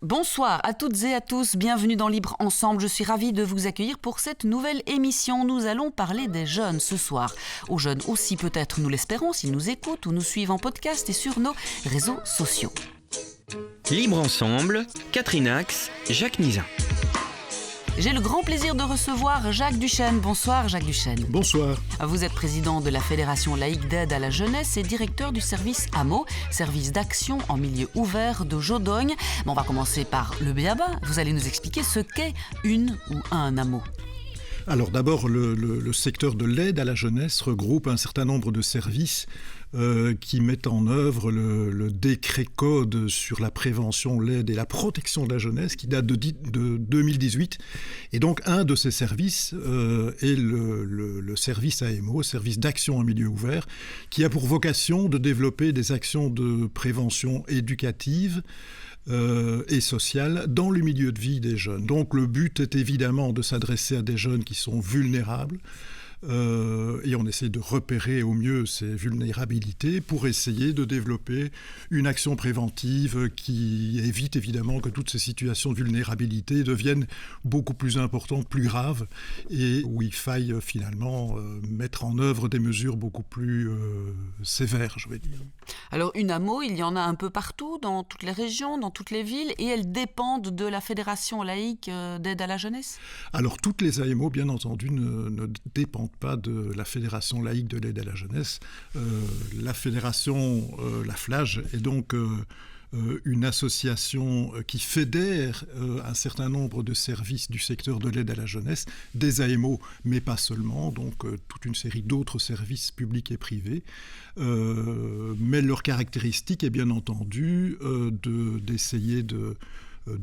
Bonsoir à toutes et à tous, bienvenue dans Libre Ensemble. Je suis ravie de vous accueillir pour cette nouvelle émission. Nous allons parler des jeunes ce soir. Aux jeunes aussi peut-être, nous l'espérons, s'ils nous écoutent ou nous suivent en podcast et sur nos réseaux sociaux. Libre Ensemble, Catherine Ax, Jacques Nizan. J'ai le grand plaisir de recevoir Jacques Duchesne. Bonsoir Jacques Duchesne. Bonsoir. Vous êtes président de la Fédération laïque d'aide à la jeunesse et directeur du service AMO, service d'action en milieu ouvert de Jodogne. On va commencer par le b.a.-ba. Vous allez nous expliquer ce qu'est une ou un AMO. Alors d'abord, le secteur de l'aide à la jeunesse regroupe un certain nombre de services qui mettent en œuvre le décret code sur la prévention, l'aide et la protection de la jeunesse qui date de 2018. Et donc un de ces services est le service AMO, service d'action en milieu ouvert, qui a pour vocation de développer des actions de prévention éducative et sociale dans le milieu de vie des jeunes. Donc le but est évidemment de s'adresser à des jeunes qui sont vulnérables et on essaie de repérer au mieux ces vulnérabilités pour essayer de développer une action préventive qui évite évidemment que toutes ces situations de vulnérabilité deviennent beaucoup plus importantes, plus graves et où il faille finalement mettre en œuvre des mesures beaucoup plus sévères, je vais dire. Alors une AMO, il y en a un peu partout, dans toutes les régions, dans toutes les villes, et elles dépendent de la Fédération laïque d'aide à la jeunesse ? Alors toutes les AMO, bien entendu, ne dépendent pas de la Fédération laïque de l'aide à la jeunesse. La Fédération, la FLAJ, est donc une association qui fédère un certain nombre de services du secteur de l'aide à la jeunesse, des AMO, mais pas seulement, donc toute une série d'autres services publics et privés. Mais leur caractéristique est bien entendu d'essayer de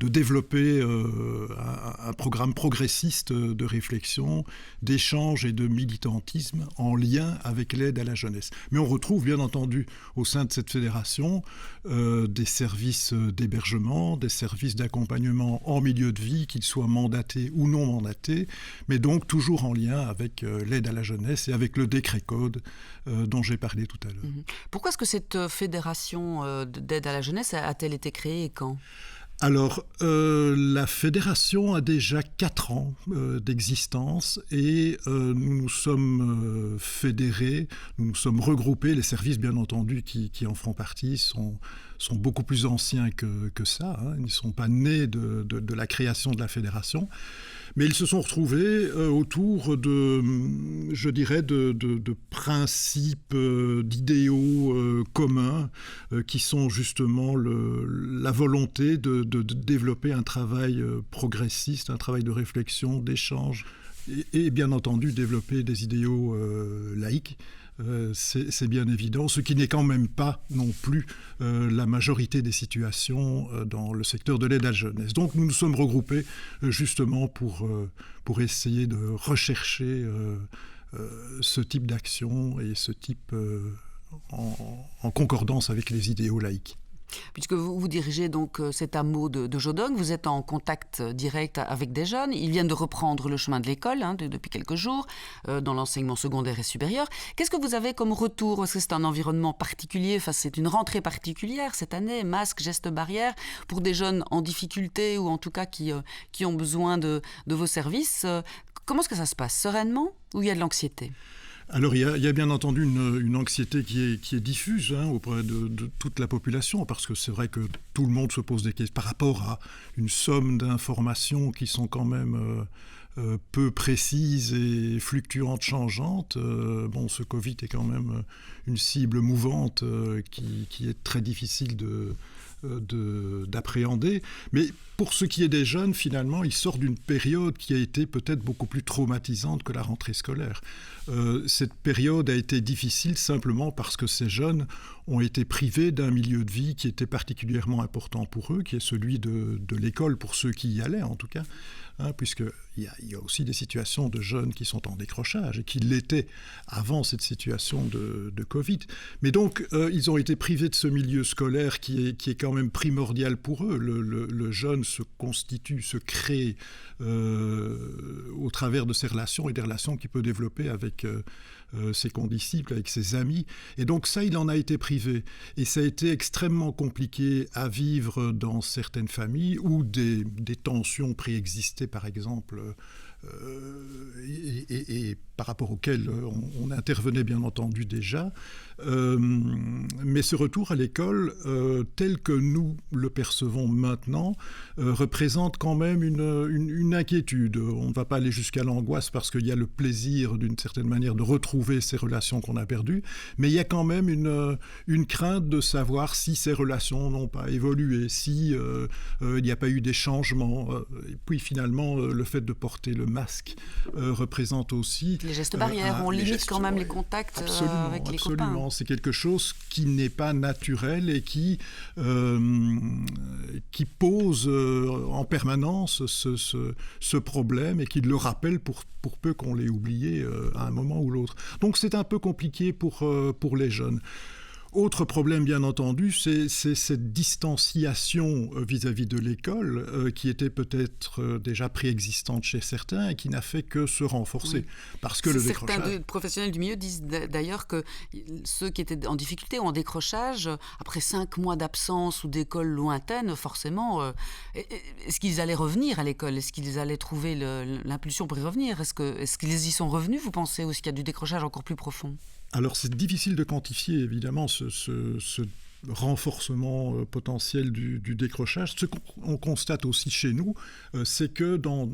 développer un programme progressiste de réflexion, d'échange et de militantisme en lien avec l'aide à la jeunesse. Mais on retrouve bien entendu au sein de cette fédération des services d'hébergement, des services d'accompagnement en milieu de vie, qu'ils soient mandatés ou non mandatés, mais donc toujours en lien avec l'aide à la jeunesse et avec le décret code dont j'ai parlé tout à l'heure. Pourquoi est-ce que cette fédération d'aide à la jeunesse a-t-elle été créée et quand ? Alors, la fédération a déjà 4 ans d'existence et nous nous sommes fédérés, nous nous sommes regroupés. Les services, bien entendu, qui en font partie sont beaucoup plus anciens que ça. Ils ne sont pas nés de la création de la fédération. Mais ils se sont retrouvés autour je dirais, de principes, d'idéaux communs qui sont justement la volonté de développer un travail progressiste, un travail de réflexion, d'échange et bien entendu développer des idéaux laïques. C'est bien évident, ce qui n'est quand même pas non plus la majorité des situations dans le secteur de l'aide à la jeunesse. Donc nous nous sommes regroupés justement pour essayer de rechercher ce type d'action et ce type en concordance avec les idéaux laïques. Puisque vous dirigez donc cet AMO de Jodogne, vous êtes en contact direct avec des jeunes. Ils viennent de reprendre le chemin de l'école depuis quelques jours, dans l'enseignement secondaire et supérieur. Qu'est-ce que vous avez comme retour ? Est-ce que c'est un environnement particulier ? Enfin, c'est une rentrée particulière cette année, masques, gestes barrières, pour des jeunes en difficulté ou en tout cas qui ont besoin de vos services. Comment est-ce que ça se passe ? Sereinement ou il y a de l'anxiété ? Alors il y a bien entendu une anxiété qui est diffuse auprès de toute la population, parce que c'est vrai que tout le monde se pose des questions par rapport à une somme d'informations qui sont quand même peu précises et fluctuantes, changeantes. Ce Covid est quand même une cible mouvante qui est très difficile d'appréhender. Mais pour ce qui est des jeunes, finalement, ils sortent d'une période qui a été peut-être beaucoup plus traumatisante que la rentrée scolaire. Cette période a été difficile simplement parce que ces jeunes ont été privés d'un milieu de vie qui était particulièrement important pour eux, qui est celui de l'école, pour ceux qui y allaient en tout cas, puisqu'il y a aussi des situations de jeunes qui sont en décrochage et qui l'étaient avant cette situation de Covid. Mais donc, ils ont été privés de ce milieu scolaire qui est quand même primordial pour eux. Le jeune se constitue, se crée au travers de ces relations et des relations qu'il peut développer avec ses condisciples, avec ses amis. Et donc ça, il en a été privé. Et ça a été extrêmement compliqué à vivre dans certaines familles où des tensions préexistaient, par exemple, et par rapport auxquelles on intervenait bien entendu déjà. Mais ce retour à l'école, tel que nous le percevons maintenant, représente quand même une inquiétude. On ne va pas aller jusqu'à l'angoisse parce qu'il y a le plaisir, d'une certaine manière, de retrouver ces relations qu'on a perdues, mais il y a quand même une crainte de savoir si ces relations n'ont pas évolué, si il n'y a pas eu des changements. Et puis finalement, le fait de porter le masque représente aussi... Les gestes barrières, on limite quand même les contacts avec les copains. Absolument, c'est quelque chose qui n'est pas naturel et qui pose en permanence ce problème et qui le rappelle pour peu qu'on l'ait oublié à un moment ou l'autre. Donc c'est un peu compliqué pour les jeunes. Autre problème, bien entendu, c'est cette distanciation vis-à-vis de l'école qui était peut-être déjà préexistante chez certains et qui n'a fait que se renforcer. Oui. Parce que le décrochage... Certains professionnels du milieu disent d'ailleurs que ceux qui étaient en difficulté ou en décrochage, après 5 mois d'absence ou d'école lointaine, forcément, est-ce qu'ils allaient revenir à l'école? Est-ce qu'ils allaient trouver l'impulsion pour y revenir? Est-ce qu'ils y sont revenus, vous pensez, ou est-ce qu'il y a du décrochage encore plus profond? Alors c'est difficile de quantifier évidemment ce renforcement potentiel du décrochage. Ce qu'on constate aussi chez nous, c'est que dans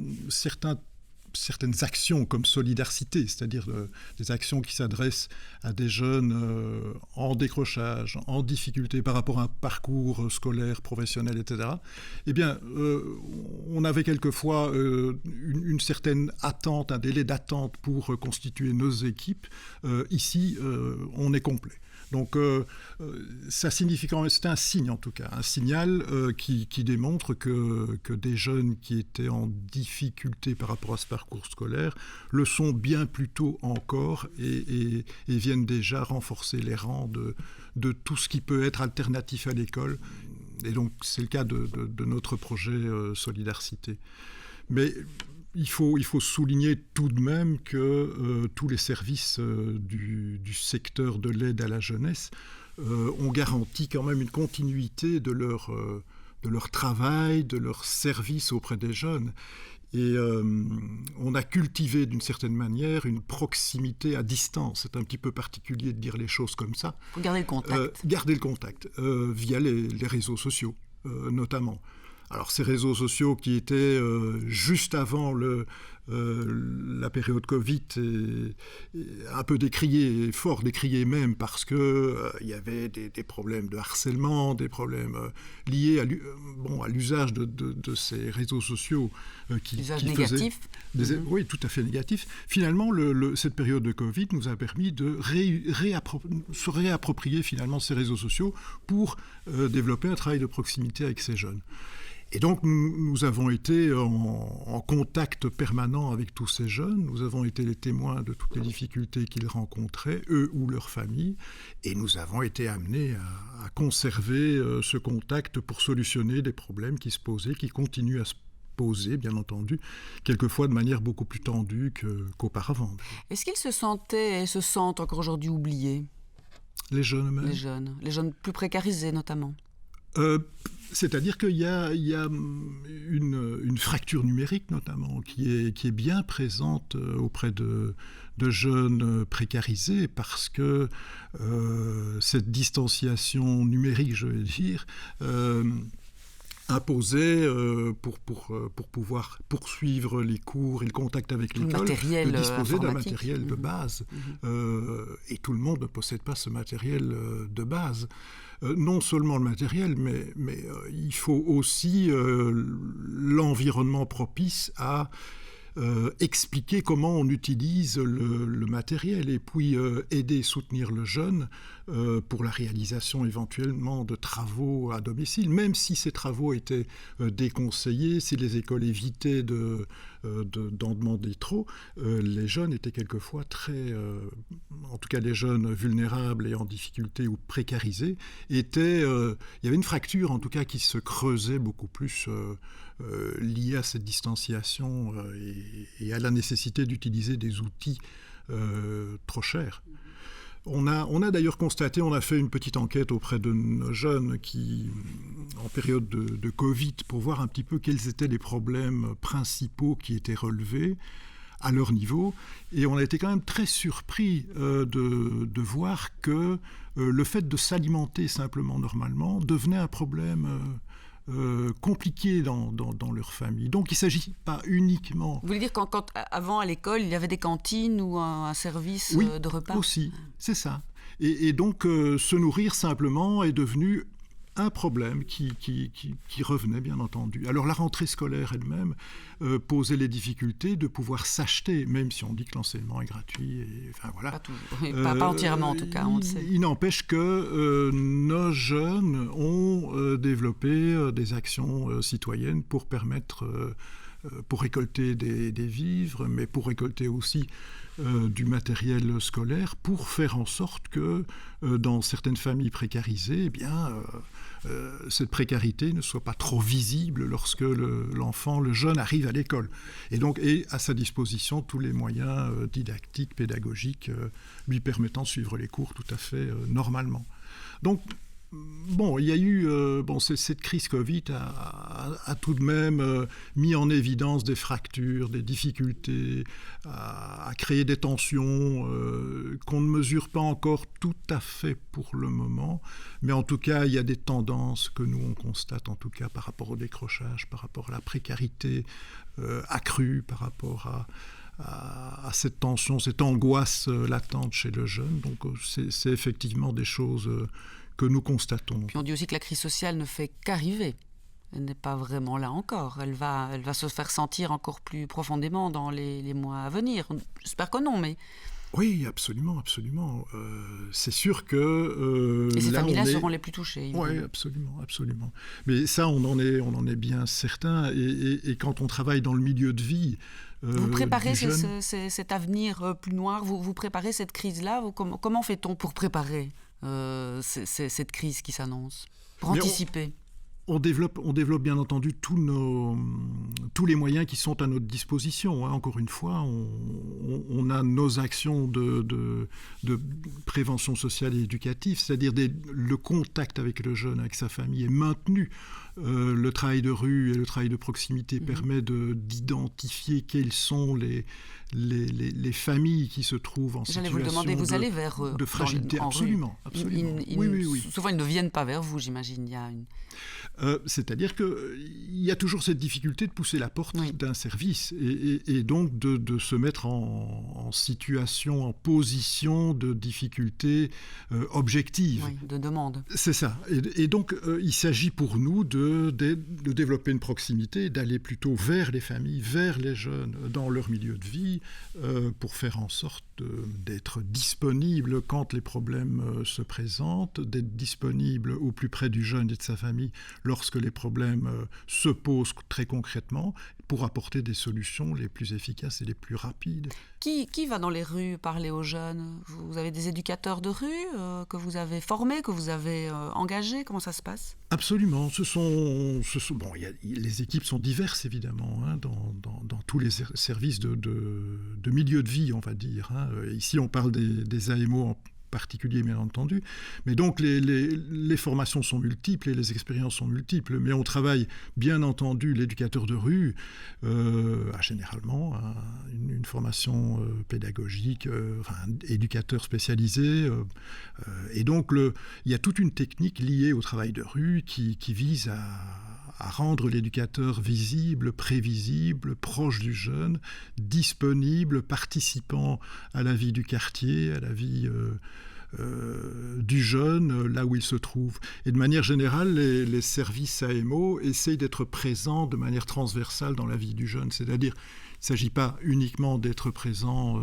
certaines actions comme Solidarité, c'est-à-dire des actions qui s'adressent à des jeunes en décrochage, en difficulté par rapport à un parcours scolaire, professionnel, etc., eh bien, on avait quelquefois une certaine attente, un délai d'attente pour constituer nos équipes. Ici, on est complet. Donc ça signifie quand même, c'est un signe en tout cas, un signal qui démontre que des jeunes qui étaient en difficulté par rapport à ce parcours scolaire le sont bien plus tôt encore et viennent déjà renforcer les rangs de tout ce qui peut être alternatif à l'école. Et donc c'est le cas de notre projet Solidarité. Mais il faut souligner tout de même que tous les services du secteur de l'aide à la jeunesse ont garanti quand même une continuité de leur travail, de leur service auprès des jeunes. Et on a cultivé d'une certaine manière une proximité à distance. C'est un petit peu particulier de dire les choses comme ça. Faut garder le contact. Garder le contact via les réseaux sociaux notamment. Alors ces réseaux sociaux qui étaient juste avant la période Covid un peu décriés, fort décriés même, parce que il y avait des problèmes de harcèlement, des problèmes liés à l'usage de ces réseaux sociaux l'usage négatif. Oui, tout à fait négatif. Finalement, cette période de Covid nous a permis de se réapproprier finalement ces réseaux sociaux pour développer un travail de proximité avec ces jeunes. Et donc, nous avons été en contact permanent avec tous ces jeunes. Nous avons été les témoins de toutes les difficultés qu'ils rencontraient, eux ou leurs familles. Et nous avons été amenés à conserver ce contact pour solutionner des problèmes qui se posaient, qui continuent à se poser, bien entendu, quelquefois de manière beaucoup plus tendue qu'auparavant. Est-ce qu'ils se sentaient et se sentent encore aujourd'hui oubliés? Les jeunes eux-mêmes. Les jeunes plus précarisés, notamment. C'est-à-dire qu'il y a une fracture numérique, notamment, qui est bien présente auprès de jeunes précarisés, parce que cette distanciation numérique, je vais dire, imposait pour pouvoir poursuivre les cours et le contact avec l'école, de disposer d'un matériel de base. Et tout le monde ne possède pas ce matériel de base. Non seulement le matériel, mais il faut aussi l'environnement propice à expliquer comment on utilise le matériel et puis aider et soutenir le jeune pour la réalisation éventuellement de travaux à domicile, même si ces travaux étaient déconseillés, si les écoles évitaient d'en demander trop, les jeunes étaient quelquefois en tout cas les jeunes vulnérables et en difficulté ou précarisés, il y avait une fracture en tout cas qui se creusait beaucoup plus liée à cette distanciation et à la nécessité d'utiliser des outils trop cher. On a d'ailleurs constaté, on a fait une petite enquête auprès de nos jeunes qui, en période de Covid, pour voir un petit peu quels étaient les problèmes principaux qui étaient relevés à leur niveau. Et on a été quand même très surpris de voir que le fait de s'alimenter simplement normalement devenait un problème compliqué dans leur famille. Donc il ne s'agit pas uniquement... Vous voulez dire qu'avant à l'école, il y avait des cantines ou un service de repas? Oui, aussi, c'est ça. Et donc se nourrir simplement est devenu un problème qui revenait, bien entendu. Alors la rentrée scolaire elle-même posait les difficultés de pouvoir s'acheter, même si on dit que l'enseignement est gratuit. Et, enfin, voilà. Pas toujours, pas entièrement en tout cas, on le sait. Il n'empêche que nos jeunes ont développé des actions citoyennes pour permettre... pour récolter des vivres, mais pour récolter aussi du matériel scolaire, pour faire en sorte que dans certaines familles précarisées, cette précarité ne soit pas trop visible lorsque l'enfant, le jeune arrive à l'école. Et donc, est à sa disposition tous les moyens didactiques, pédagogiques, lui permettant de suivre les cours tout à fait normalement. Donc, bon, il y a eu... cette crise Covid a tout de même mis en évidence des fractures, des difficultés, a créé des tensions qu'on ne mesure pas encore tout à fait pour le moment. Mais en tout cas, il y a des tendances que nous, on constate en tout cas par rapport au décrochage, par rapport à la précarité accrue, par rapport à cette tension, cette angoisse latente chez le jeune. Donc c'est effectivement des choses... que nous constatons. Puis on dit aussi que la crise sociale ne fait qu'arriver. Elle n'est pas vraiment là encore. Elle va se faire sentir encore plus profondément dans les mois à venir. J'espère que non, mais... Oui, absolument, absolument. C'est sûr que... et ces familles-là seront les plus touchées. Oui, absolument, absolument. Mais ça, on en est bien certain. Et quand on travaille dans le milieu de vie... vous préparez cet avenir plus noir, vous préparez cette crise-là. Comment fait-on pour préparer cette crise qui s'annonce, pour anticiper? On développe bien entendu tous les moyens qui sont à notre disposition. Hein. Encore une fois, on a nos actions de prévention sociale et éducative, c'est-à-dire le contact avec le jeune, avec sa famille est maintenu. Le travail de rue et le travail de proximité permet d'identifier quelles sont les familles qui se trouvent en situation vous le demander, vous allez vers eux, de fragilité. Absolument. Oui. Souvent, ils ne viennent pas vers vous, j'imagine. C'est-à-dire qu'il y a toujours cette difficulté de pousser la porte d'un service et donc de se mettre en situation, en position de difficulté objective. Oui, de demande. C'est ça. Et donc, il s'agit pour nous de développer une proximité, d'aller plutôt vers les familles, vers les jeunes, dans leur milieu de vie, pour faire en sorte d'être disponible quand les problèmes se présentent, d'être disponible au plus près du jeune et de sa famille lorsque les problèmes se posent très concrètement, pour apporter des solutions les plus efficaces et les plus rapides. Qui va dans les rues parler aux jeunes? Vous avez des éducateurs de rue que vous avez formés, que vous avez engagés? Comment ça se passe? Absolument. Les équipes sont diverses, évidemment, hein, dans tous les services de milieu de vie, on va dire. Hein. Ici, on parle des AMO en particulier, bien entendu. Mais donc, les formations sont multiples et les expériences sont multiples. Mais on travaille, bien entendu, l'éducateur de rue a généralement une formation pédagogique, éducateur spécialisé. Et donc, il y a toute une technique liée au travail de rue qui vise à rendre l'éducateur visible, prévisible, proche du jeune, disponible, participant à la vie du quartier, à la vie du jeune, là où il se trouve. Et de manière générale, les services AMO essayent d'être présents de manière transversale dans la vie du jeune. C'est-à-dire, il ne s'agit pas uniquement d'être présent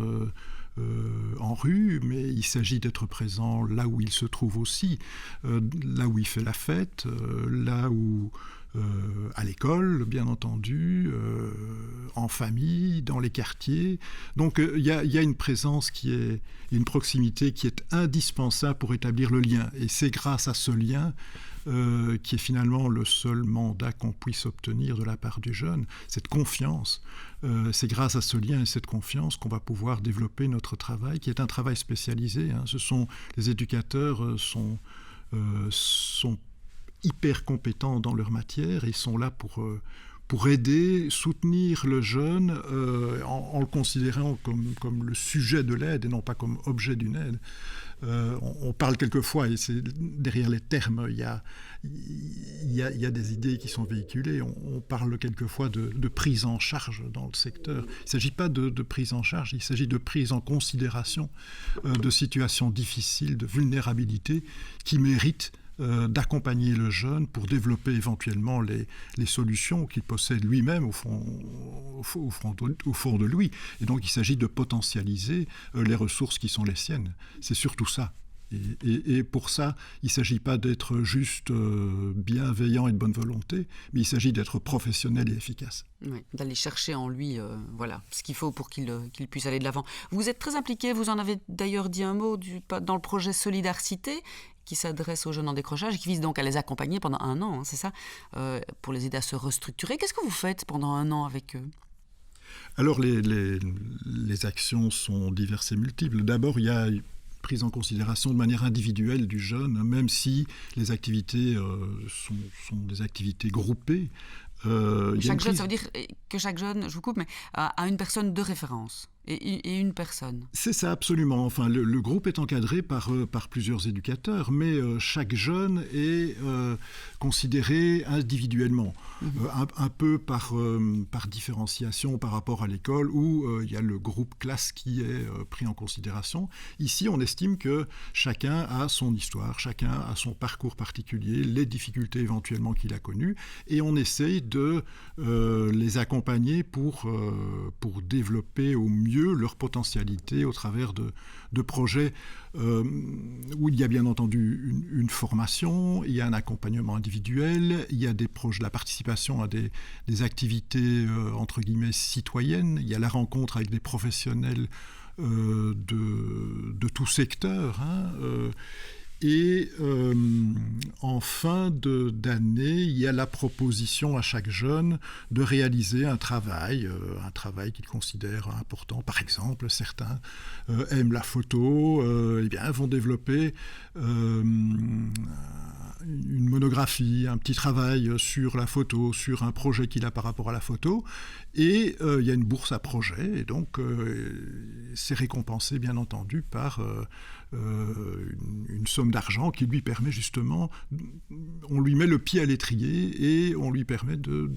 en rue, mais il s'agit d'être présent là où il se trouve aussi, là où il fait la fête, là où... à l'école, bien entendu, en famille, dans les quartiers. Donc il y a une présence une proximité qui est indispensable pour établir le lien. Et c'est grâce à ce lien qui est finalement le seul mandat qu'on puisse obtenir de la part du jeune, cette confiance. C'est grâce à ce lien et cette confiance qu'on va pouvoir développer notre travail, qui est un travail spécialisé. Les éducateurs sont hyper compétents dans leur matière et ils sont là pour aider, soutenir le jeune en le considérant comme le sujet de l'aide et non pas comme objet d'une aide. On parle quelquefois, et c'est derrière les termes, il y a des idées qui sont véhiculées. On parle quelquefois de prise en charge dans le secteur. Il ne s'agit pas de prise en charge, il s'agit de prise en considération de situations difficiles, de vulnérabilité qui méritent d'accompagner le jeune pour développer éventuellement les solutions qu'il possède lui-même au fond de lui. Et donc il s'agit de potentialiser les ressources qui sont les siennes. C'est surtout ça. Et pour ça, il ne s'agit pas d'être juste bienveillant et de bonne volonté, mais il s'agit d'être professionnel et efficace. Oui, d'aller chercher en lui ce qu'il faut pour qu'il puisse aller de l'avant. Vous êtes très impliqué, vous en avez d'ailleurs dit un mot dans le projet Solidarité, qui s'adresse aux jeunes en décrochage et qui vise donc à les accompagner pendant 1 an, c'est ça, pour les aider à se restructurer. Qu'est-ce que vous faites pendant 1 an avec eux ? Alors les actions sont diverses et multiples. D'abord, il y a prise en considération de manière individuelle du jeune, même si les activités sont des activités groupées. Chaque jeune, ça veut dire que chaque jeune, je vous coupe, mais a une personne de référence et une personne. C'est ça, absolument. Enfin, le groupe est encadré par plusieurs éducateurs, mais chaque jeune est considéré individuellement, un peu par différenciation par rapport à l'école où il y a le groupe classe qui est pris en considération. Ici, on estime que chacun a son histoire, chacun a son parcours particulier, les difficultés éventuellement qu'il a connues, et on essaye de les accompagner pour développer au mieux leur potentialité au travers de projets où il y a bien entendu une formation, il y a un accompagnement individuel, il y a des projets, la participation à des activités entre guillemets citoyennes, il y a la rencontre avec des professionnels de tout secteur, et en fin d'année, il y a la proposition à chaque jeune de réaliser un travail qu'il considère important. Par exemple, certains aiment la photo, vont développer une monographie, un petit travail sur la photo, sur un projet qu'il a par rapport à la photo. Et il y a une bourse à projet, et donc c'est récompensé bien entendu par une somme d'argent qui lui permet justement, on lui met le pied à l'étrier et on lui permet de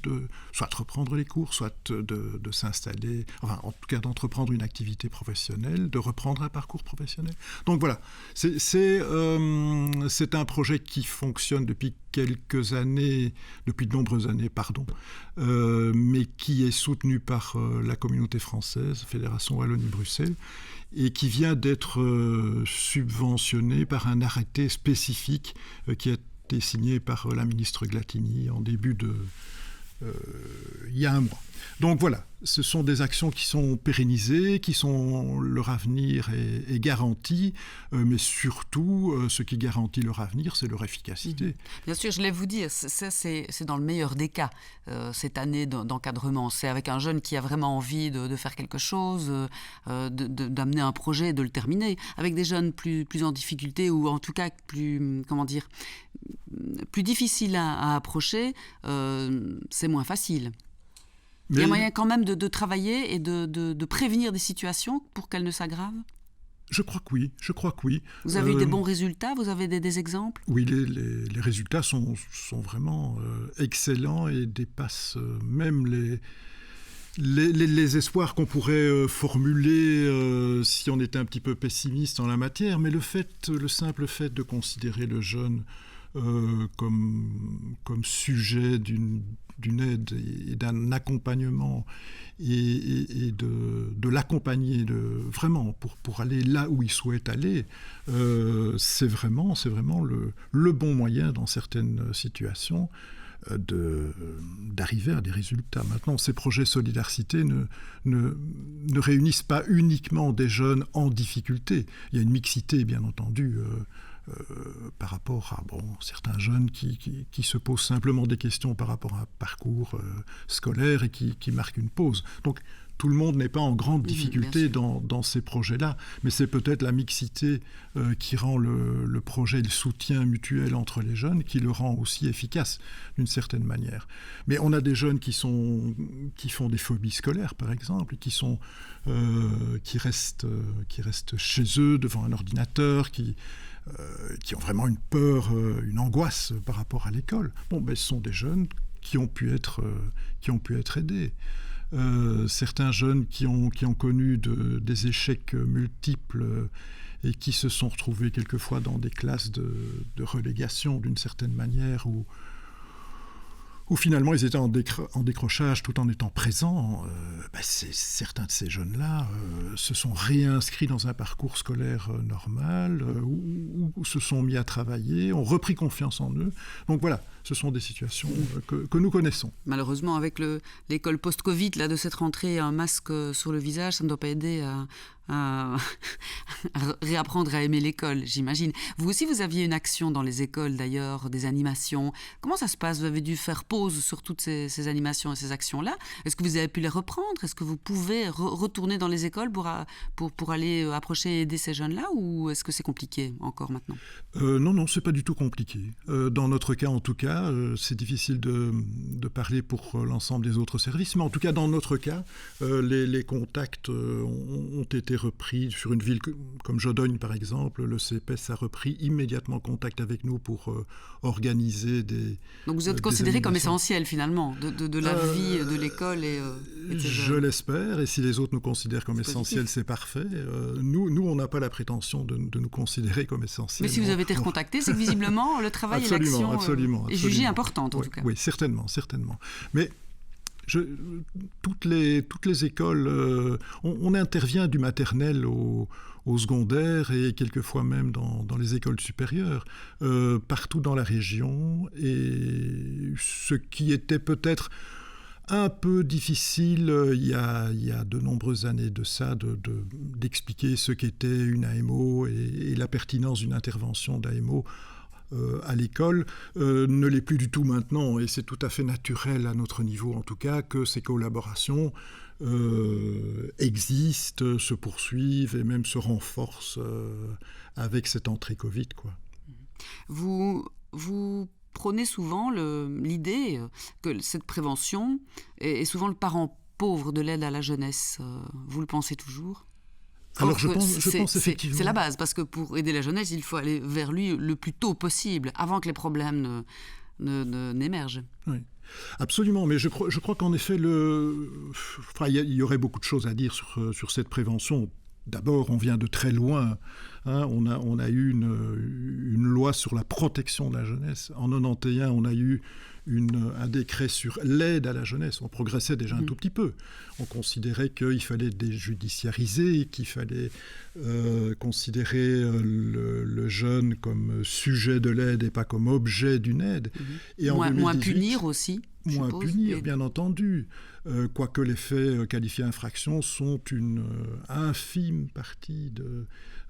soit reprendre les cours, soit de s'installer, enfin en tout cas d'entreprendre une activité professionnelle, de reprendre un parcours professionnel. Donc voilà, c'est un projet qui fonctionne depuis de nombreuses années, mais qui est soutenu par la communauté française, Fédération Wallonie-Bruxelles, et qui vient d'être subventionné par un arrêté spécifique qui a été signé par la ministre Glatini en début il y a 1 mois. Donc voilà, ce sont des actions qui sont pérennisées, leur avenir est garanti, mais surtout, ce qui garantit leur avenir, c'est leur efficacité. Bien sûr, je voulais vous dire, ça c'est dans le meilleur des cas, cette année d'encadrement. C'est avec un jeune qui a vraiment envie de faire quelque chose, d'amener un projet et de le terminer. Avec des jeunes plus en difficulté ou en tout cas plus difficiles à approcher, c'est moins facile. Mais il y a moyen quand même de travailler et de prévenir des situations pour qu'elles ne s'aggravent ? Je crois que oui. Vous avez eu des bons résultats ? Vous avez des exemples ? Oui, les résultats sont vraiment excellents et dépassent même les espoirs qu'on pourrait formuler si on était un petit peu pessimiste en la matière. Mais le simple fait de considérer le jeune comme sujet d'une aide et d'un accompagnement et de l'accompagner vraiment pour aller là où il souhaite aller, c'est vraiment le bon moyen dans certaines situations d'arriver à des résultats. Maintenant, ces projets Solidarité ne réunissent pas uniquement des jeunes en difficulté. Il y a une mixité, bien entendu, par rapport à certains jeunes qui se posent simplement des questions par rapport à un parcours scolaire et qui marquent une pause. Donc tout le monde n'est pas en grande difficulté dans ces projets-là, mais c'est peut-être la mixité qui rend le projet, le soutien mutuel entre les jeunes, qui le rend aussi efficace d'une certaine manière. Mais on a des jeunes qui font des phobies scolaires, par exemple, qui restent chez eux devant un ordinateur, qui ont vraiment une peur, une angoisse par rapport à l'école. Ce sont des jeunes qui ont pu être aidés. Certains jeunes qui ont connu des échecs multiples et qui se sont retrouvés quelquefois dans des classes de relégation d'une certaine manière où finalement ils étaient en décrochage tout en étant présents. Certains de ces jeunes-là se sont réinscrits dans un parcours scolaire normal, ou se sont mis à travailler, ont repris confiance en eux. Donc voilà, ce sont des situations que nous connaissons. Malheureusement, avec l'école post-Covid, là, de cette rentrée, un masque sur le visage, ça ne doit pas aider à réapprendre à aimer l'école, j'imagine. Vous aussi, vous aviez une action dans les écoles, d'ailleurs, des animations. Comment ça se passe ? Vous avez dû faire pause sur toutes ces animations et ces actions-là. Est-ce que vous avez pu les reprendre ? Est-ce que vous pouvez retourner dans les écoles pour aller approcher et aider ces jeunes-là, ou est-ce que c'est compliqué encore maintenant ? Non, c'est pas du tout compliqué. Dans notre cas, en tout cas, c'est difficile de parler pour l'ensemble des autres services, mais en tout cas, dans notre cas, les contacts ont été repris sur une ville comme Jodogne, par exemple. Le CPS a repris immédiatement contact avec nous pour organiser des... Donc vous êtes considéré comme essentiel, finalement, de la vie de l'école et je l'espère, et si les autres nous considèrent comme essentiels, c'est parfait. Nous, on n'a pas la prétention de nous considérer comme essentiels. Mais si vous avez été recontacté, c'est que visiblement, le travail et l'action est jugé importante, en tout cas. Oui, certainement. Mais toutes les écoles, on intervient du maternel au secondaire et quelquefois même dans les écoles supérieures, partout dans la région. Et ce qui était peut-être un peu difficile il y a de nombreuses années de ça, d'expliquer ce qu'était une AMO et la pertinence d'une intervention d'AMO à l'école, ne l'est plus du tout maintenant, et c'est tout à fait naturel à notre niveau en tout cas que ces collaborations existent, se poursuivent et même se renforcent avec cette entrée Covid, quoi. Vous prônez souvent l'idée que cette prévention est souvent le parent pauvre de l'aide à la jeunesse. Vous le pensez toujours ? Alors je pense effectivement... C'est la base, parce que pour aider la jeunesse, il faut aller vers lui le plus tôt possible, avant que les problèmes n'émergent. Oui, absolument, mais je crois qu'en effet, il y aurait beaucoup de choses à dire sur cette prévention. D'abord, on vient de très loin. On a eu une loi sur la protection de la jeunesse. En 1991, on a eu un décret sur l'aide à la jeunesse. On progressait déjà un tout petit peu. On considérait qu'il fallait déjudiciariser, qu'il fallait considérer le jeune comme sujet de l'aide et pas comme objet d'une aide. Et moins punir aussi. Moins punir, bien entendu. Quoique les faits qualifiés infractions sont une infime partie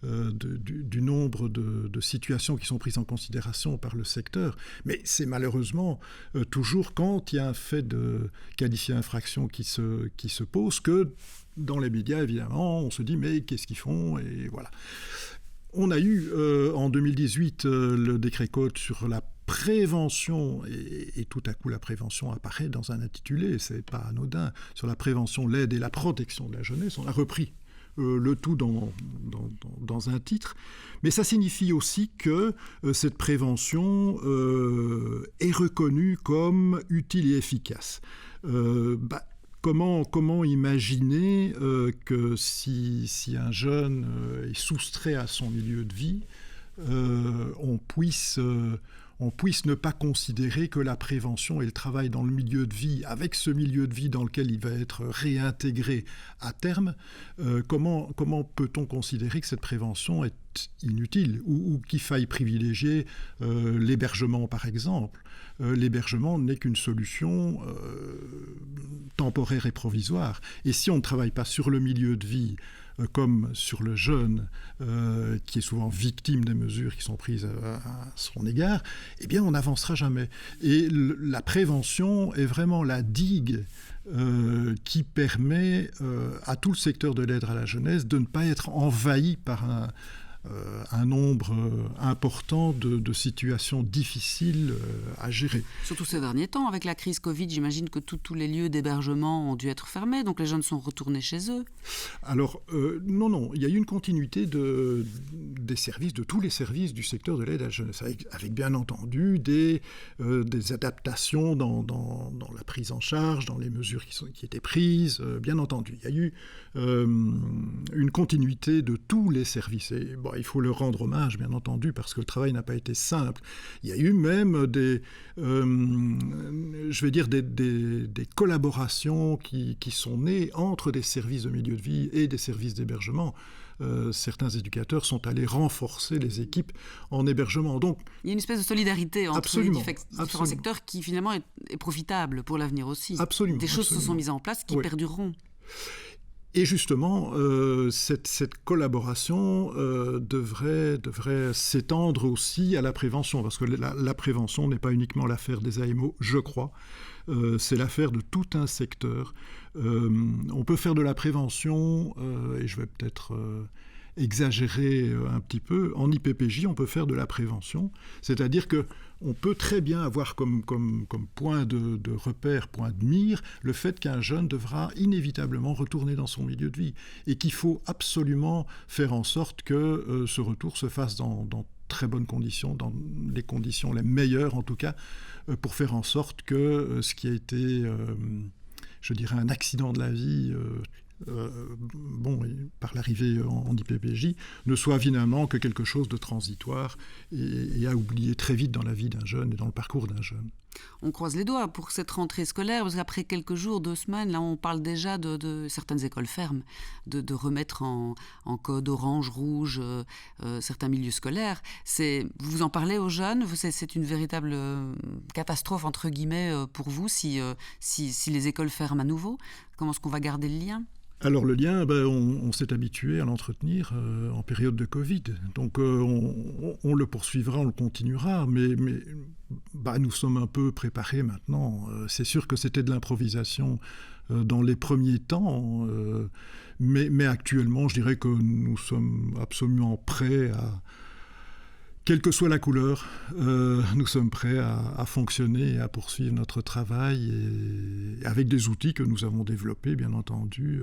du nombre de situations qui sont prises en considération par le secteur. Mais c'est malheureusement toujours quand il y a un fait qualifié infraction qui se pose que dans les médias, évidemment, on se dit « mais qu'est-ce qu'ils font ?» Et voilà. On a eu en 2018 le décret code sur la prévention, et tout à coup la prévention apparaît dans un intitulé, c'est pas anodin, sur la prévention, l'aide et la protection de la jeunesse. On a repris le tout dans un titre, mais ça signifie aussi que cette prévention est reconnue comme utile et efficace. Comment imaginer que si un jeune est soustrait à son milieu de vie, on puisse ne pas considérer que la prévention et le travail dans le milieu de vie, avec ce milieu de vie dans lequel il va être réintégré à terme, comment peut-on considérer que cette prévention est inutile ou qu'il faille privilégier l'hébergement, par exemple. L'hébergement n'est qu'une solution temporaire et provisoire. Et si on ne travaille pas sur le milieu de vie, comme sur le jeune, qui est souvent victime des mesures qui sont prises à son égard, eh bien on n'avancera jamais. Et la prévention est vraiment la digue qui permet à tout le secteur de l'aide à la jeunesse de ne pas être envahi par un nombre important de situations difficiles à gérer. Surtout ces derniers temps, avec la crise Covid, j'imagine que tous les lieux d'hébergement ont dû être fermés, donc les jeunes sont retournés chez eux. Alors, non, il y a eu une continuité des services, de tous les services du secteur de l'aide à la jeunesse, avec bien entendu des adaptations dans la prise en charge, dans les mesures qui étaient prises, bien entendu. Il y a eu une continuité de tous les services. Et, bon, il faut leur rendre hommage, bien entendu, parce que le travail n'a pas été simple. Il y a eu même des collaborations qui sont nées entre des services de milieu de vie et des services d'hébergement. Certains éducateurs sont allés renforcer les équipes en hébergement. Donc, il y a une espèce de solidarité entre les différents secteurs qui finalement est profitable pour l'avenir aussi. Absolument. Des choses se sont mises en place qui perdureront. Et justement, cette collaboration devrait s'étendre aussi à la prévention, parce que la prévention n'est pas uniquement l'affaire des AMO, je crois. C'est l'affaire de tout un secteur. On peut faire de la prévention, et je vais peut-être exagérer un petit peu, en IPPJ, on peut faire de la prévention, c'est-à-dire qu'on peut très bien avoir comme point de repère, point de mire, le fait qu'un jeune devra inévitablement retourner dans son milieu de vie et qu'il faut absolument faire en sorte que ce retour se fasse dans très bonnes conditions, dans les conditions les meilleures en tout cas, pour faire en sorte que ce qui a été, je dirais, un accident de la vie, par l'arrivée en IPPJ, ne soit finalement que quelque chose de transitoire et à oublier très vite dans la vie d'un jeune et dans le parcours d'un jeune. On croise les doigts pour cette rentrée scolaire, parce qu'après quelques jours, 2 semaines, là on parle déjà de certaines écoles fermes, de remettre en code orange, rouge certains milieux scolaires. Vous en parlez aux jeunes, c'est une véritable catastrophe entre guillemets pour vous si les écoles ferment à nouveau. Comment est-ce qu'on va garder le lien ? Alors le lien, on s'est habitué à l'entretenir en période de Covid. Donc on le poursuivra, on le continuera, mais nous sommes un peu préparés maintenant. C'est sûr que c'était de l'improvisation dans les premiers temps, mais actuellement, je dirais que nous sommes absolument prêts à... Quelle que soit la couleur, nous sommes prêts à fonctionner et à poursuivre notre travail et avec des outils que nous avons développés, bien entendu,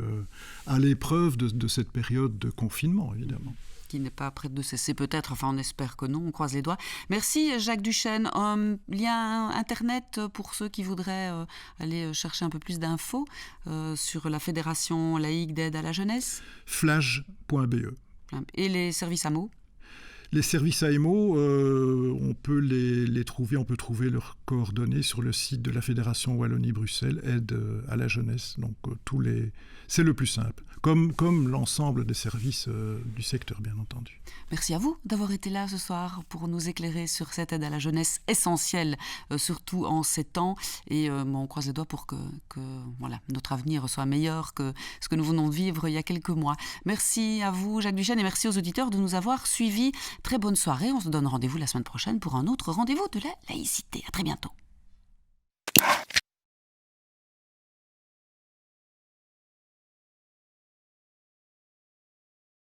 à l'épreuve de cette période de confinement, évidemment. Qui n'est pas près de cesser peut-être, enfin on espère que non, on croise les doigts. Merci Jacques Duchesne. Lien internet pour ceux qui voudraient aller chercher un peu plus d'infos sur la Fédération laïque d'aide à la jeunesse. Flage.be. Et les services AMO ? Les services AMO, on peut les trouver, on peut trouver leurs coordonnées sur le site de la Fédération Wallonie-Bruxelles, aide à la jeunesse. Donc c'est le plus simple, comme l'ensemble des services du secteur, bien entendu. Merci à vous d'avoir été là ce soir pour nous éclairer sur cette aide à la jeunesse essentielle, surtout en ces temps. Et on croise les doigts pour que notre avenir soit meilleur que ce que nous venons de vivre il y a quelques mois. Merci à vous, Jacques Duchesne, et merci aux auditeurs de nous avoir suivis. Très bonne soirée. On se donne rendez-vous la semaine prochaine pour un autre rendez-vous de la laïcité. À très bientôt.